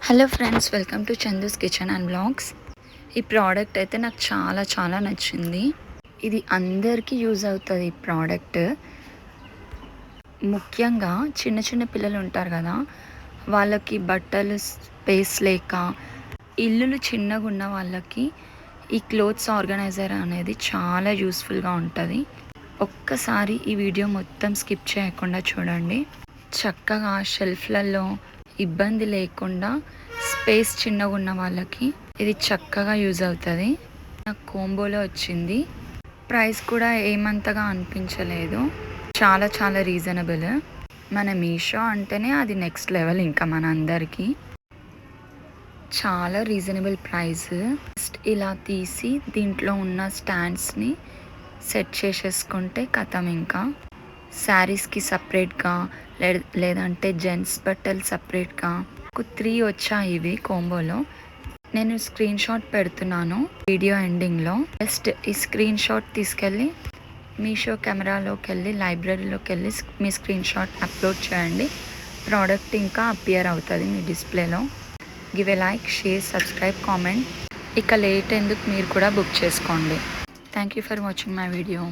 Hello friends, welcome to Chandu's kitchen and blogs. ఈ product అయితే నాకు చాలా నచ్చింది. ఇది అందరికీ యూజ్ అవుతుంది. ఈ ప్రోడక్ట్ ముఖ్యంగా చిన్న పిల్లలు ఉంటారు కదా, వాళ్ళకి బట్టలు స్పేస్ లేక ఇల్లులు చిన్నగా ఉన్న వాళ్ళకి ఈ క్లోత్స్ ఆర్గనైజర్ అనేది చాలా యూస్ఫుల్గా ఉంటుంది. ఒక్కసారి ఈ వీడియో మొత్తం స్కిప్ చేయకుండా చూడండి. చక్కగా షెల్ఫ్లలో ఇబ్బంది లేకుండా స్పేస్ చిన్నగా ఉన్న వాళ్ళకి ఇది చక్కగా యూజ్ అవుతుంది. నాకు కోంబోలో వచ్చింది. ప్రైస్ కూడా ఏమంతగా అనిపించలేదు. చాలా రీజనబుల్. మన మీషో అంటేనే అది నెక్స్ట్ లెవెల్. ఇంకా మన అందరికీ చాలా రీజనబుల్ ప్రైస్. జస్ట్ ఇలా తీసి దీంట్లో ఉన్న స్టాండ్స్ని సెట్ చేసేసుకుంటే కథం. ఇంకా శారీస్కి సపరేట్గా లేదంటే జెంట్స్ బట్టలు సపరేట్గా 3 వచ్చాయి ఇవి కోంబోలో. నేను స్క్రీన్ షాట్ పెడుతున్నాను వీడియో ఎండింగ్లో. జస్ట్ ఈ స్క్రీన్ షాట్ తీసుకెళ్ళి మీషో కెమెరాలోకి వెళ్ళి లైబ్రరీలోకి వెళ్ళి మీ స్క్రీన్ షాట్ అప్లోడ్ చేయండి. ప్రోడక్ట్ ఇంకా అపియర్ అవుతుంది మీ డిస్ప్లేలో. Give a like, share, subscribe, comment. ఇక లేట్ ఎందుకు, మీరు కూడా బుక్ చేసుకోండి. Thank you for watching my video.